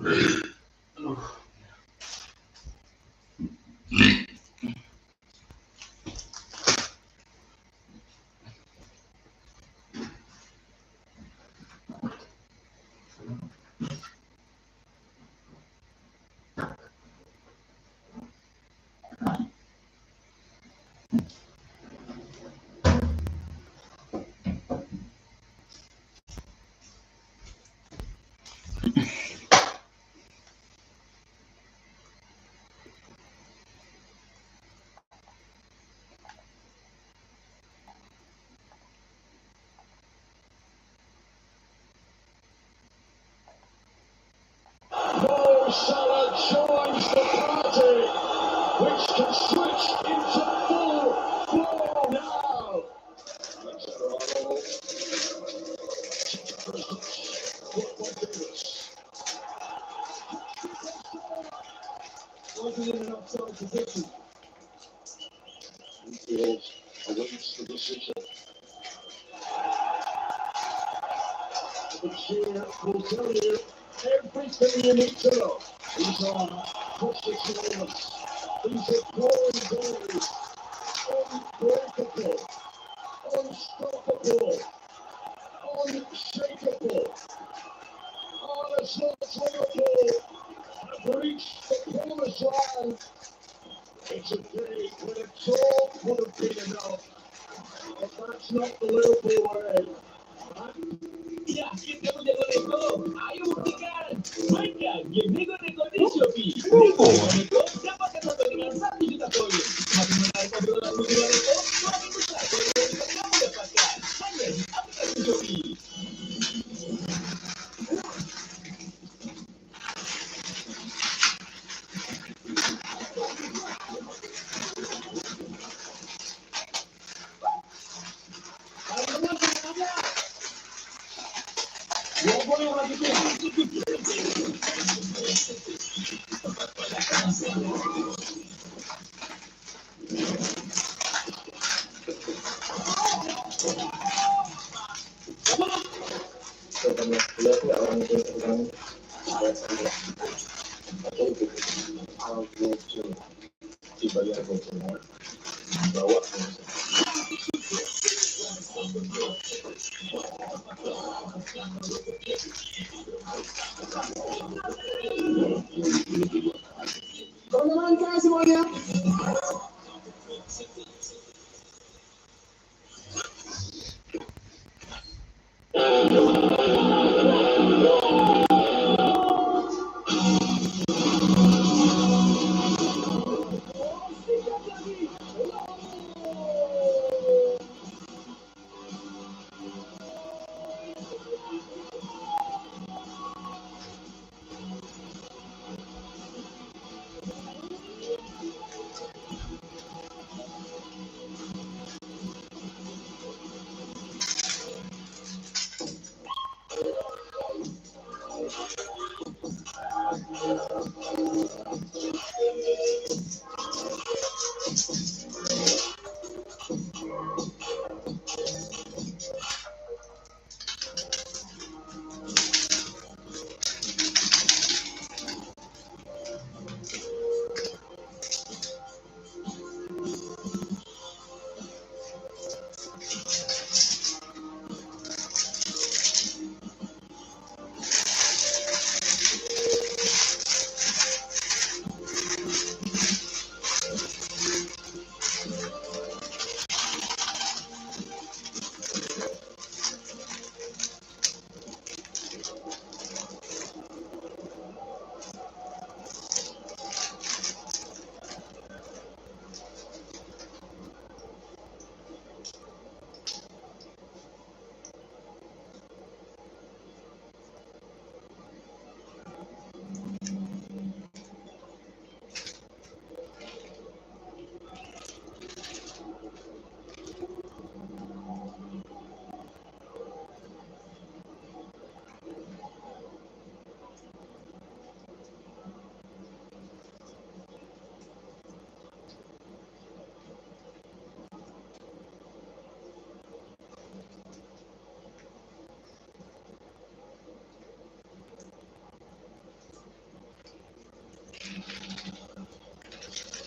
Mo Salah joins the party, which can switch into full flow now. Wasn't in an offside position. Infield awaits the decision. The cheer will tell you everything you need to know. These are precious moments. These are glory days. Unbreakable, unstoppable, unshakable. Arsenal's Liverpool have reached the promised land. It's a day when a talk would have been enough, but that's not the Liverpool way. Yakin kamu nego-nego? Ayo buktikan! Mainkan game nego-nego di Shopee. Nego-nego dapatkan satu dengan 1 juta koin. Semakin menarik obrolan nego-nego, semakin besar koin yang bisa kamu dapatkan. Hanya di aplikasi Shopee. Teman-teman semuanya.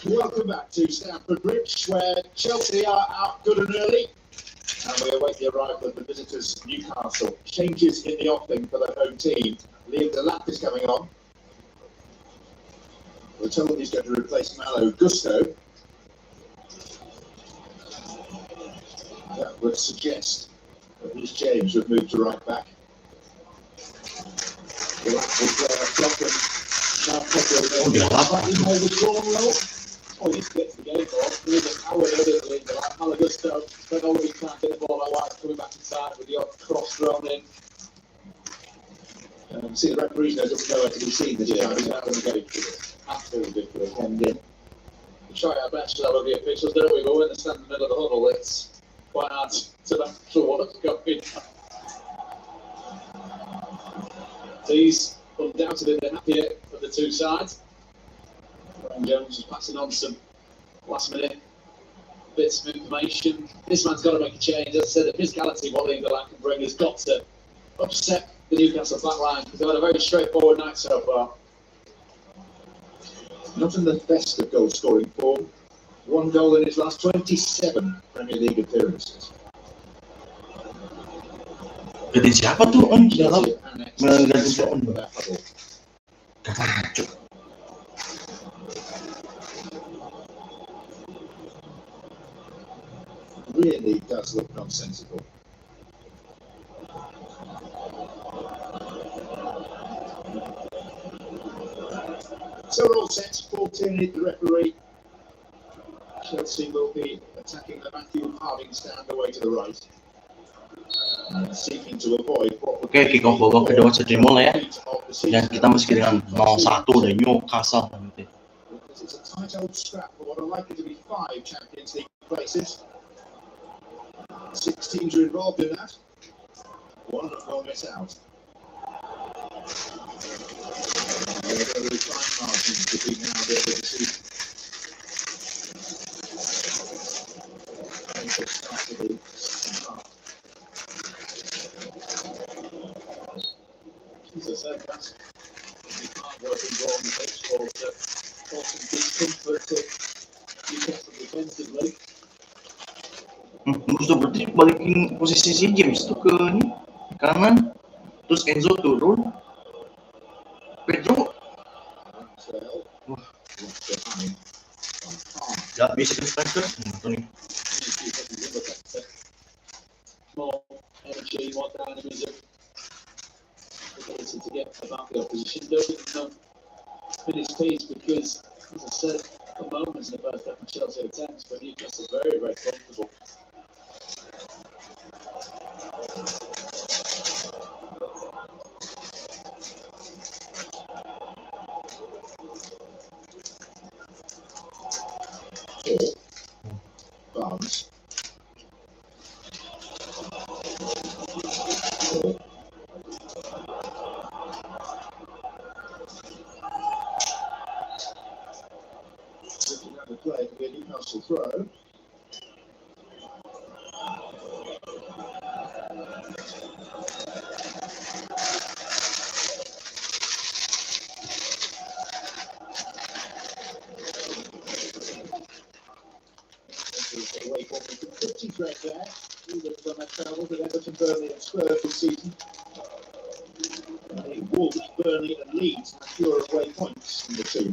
Welcome back to Stamford Bridge, where Chelsea are out good and early, and we await the arrival of the visitors, Newcastle. Changes in the offing for the home team. Liam Delap is coming on. We're told he's going to replace Malo Gusto. That would suggest that Rhys James would move to right back. Delap will play up top and now slightly more withdrawn role. Oh, he needs to get to the game ball. He needs a power earlier than like Malagusto. Don't always try and get the ball out wide, coming back inside with the odd cross thrown in. See, the referees knows nowhere to be seen this time. He's not going to get it. Absolutely ridiculous. And we try our best to have the officials. There we go, in the stand in the middle of the huddle. It's quite hard to know what's going on. These undoubtedly the happier of the two sides. Brian Jones is passing on some last minute bits of information. This man's got to make a change. As I said, the physicality what Liam Delap can bring has got to upset the Newcastle back line because they've had a very straightforward night so far. Not in the best of goal scoring form. One goal in his last 27 Premier League appearances. Jadi siapa tuh Om dalam mengganti Om? Really does look nonsensical. So we're all set. 14 the referee. Chelsea will be attacking the Matthew Harding stand away to the right. And seeking to avoid what would Oke, kick off babak kedua sudah dimulai ya. Dan kita masih dengan 0-1 dari Newcastle. Because it's a tight old scrap for what are likely to be 5 Champions League places. 6 teams are involved in that. One will miss out. There are very fine margins between now and the end of the season. As I said, that's you can't work in goal on the pitch for some discomfort to Newcastle defensively. Terus berarti balikin posisi si James tuh ke ini kanan, terus Enzo turun, Pedro, wah, gak bisa striker, tuh nih. More energy, more dynamism, ability to get about the opposition. Doesn't finish pace because, as I said, at moments in the first half of Chelsea attempts, but Newcastle very, very comfortable. Barnes. Looking at the play, it could be a Newcastle throw. Right there, he looks on that travel with Everton, Burnley and Spurs this season. Wolves, Burnley and Leeds have fewer away points from the two.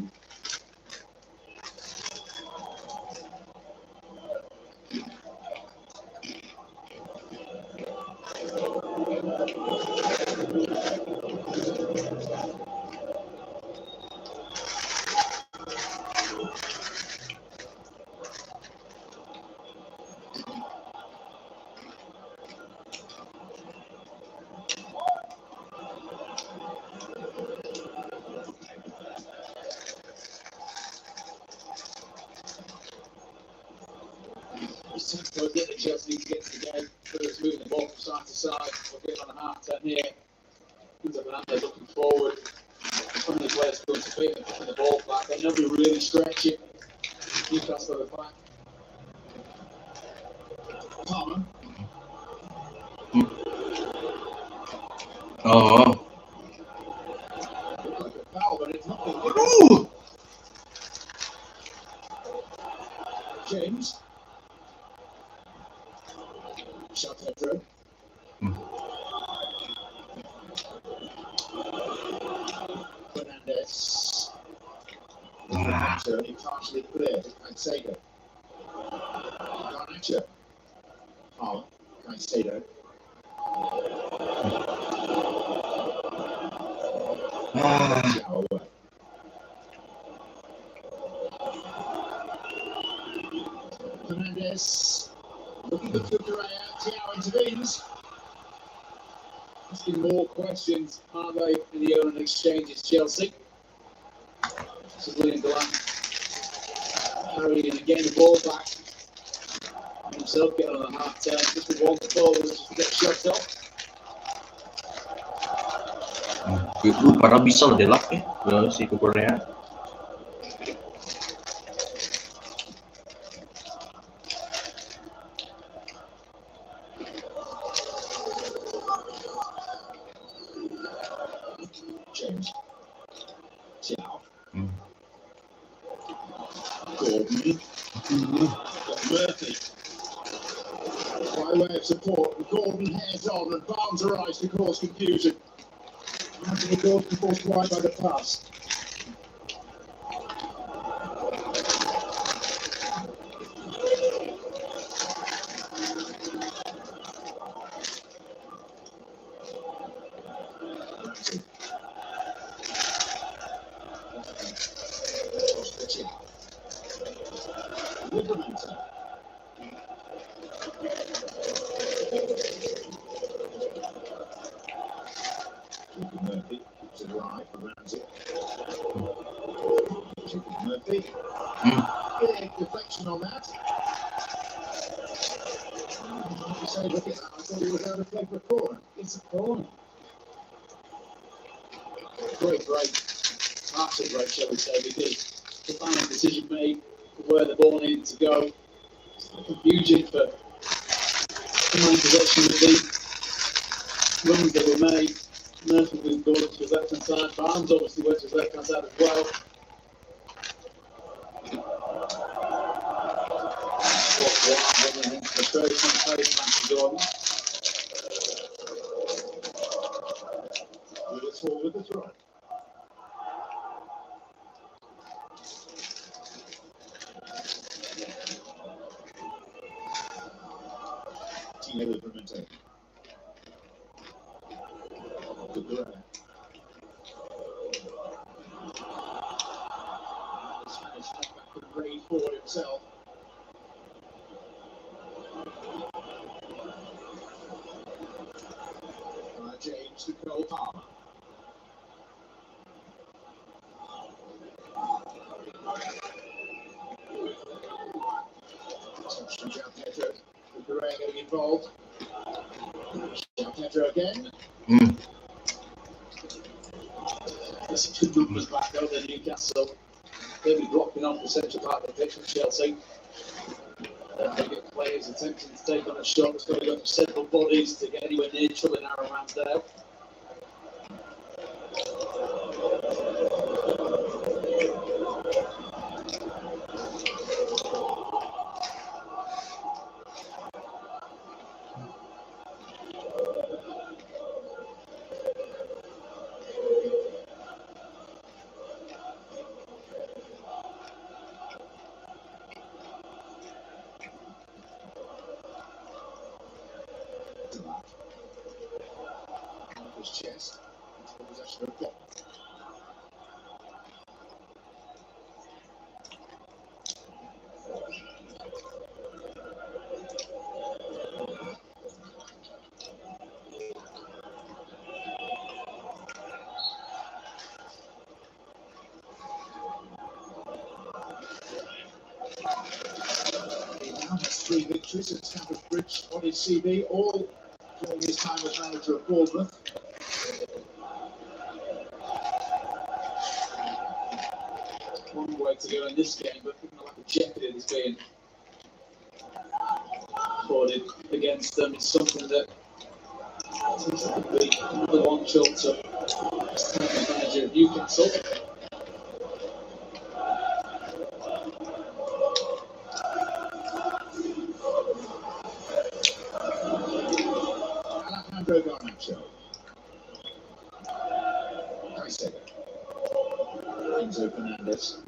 So get the Chelsea need to get to the game. Whether it's moving the ball from side to side, or getting on a half-10 here. Things like that, they're looking forward. Some of the players going to fit and putting the ball back. They never really stretch it. Newcastle are back. Palmer. Oh. Looks like a foul, but it's not been given. Fernandez. Wah. Turning partially clear. Caicedo. Garnacho. Palmer. Caicedo. Ah. Fernandez. Looking good for Correa. Thiago intervenes. Asking more questions, aren't they, in the Owen exchanges, Chelsea? This is William Delan carrying again the ball back. Himself getting on the half turn, just with one forward, just to get shot off. Itu para bisa lah delak ke si Korea. James. Thiago. Gordon. Got Murphy. By way of support, Gordon heads on and Barnes arrives to cause confusion. Anthony Gordon forced wide by the pass. Murphy keeps it alive for Ramsey. Murphy. Big deflection on that. You say, look at that. I thought he was out of play for a corner. It's a corner. Great break. Absolute break, shall we say, because the final decision made for where the ball needed to go. Confusion for command possession of the runs that were made. Murphy moved Gordon to his left hand side. Barnes obviously went to his left hand side as well. Frustration on the face match to Gordon. He looks forward as well. Thiago implementation. Correa. Spanish back and Ray forward himself. James to Cole Palmer. João Pedro. Correa getting involved. João Pedro again. There's two numbers back over Newcastle. They'll be blocking off the central part of the pitch for Chelsea. They get players attempting to take on a shot that's got to go for several bodies to get anywhere near troubling Aaron Ramsdale. His chest. Possession of the He now has 3 victories at Stamford Bridge on his CV, all during his time as manager of Bournemouth. One way to go in this game, but looking like a jeopardy that's being recorded against them is something that seems like could be another one shot to the manager of Newcastle. Alejandro Garnacho. Caicedo. Enzo Fernandez.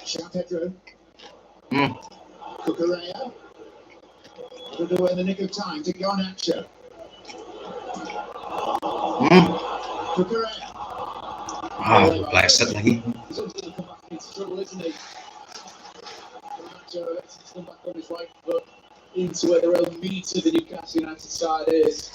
Shout Pedro. Cucurella. Put away in the nick of time to Garnacho. Cucurella. Pleset lagi. He's obviously come back into trouble, isn't he? Garnacho lets him come back on his right foot into where the real meat of the Newcastle United side is.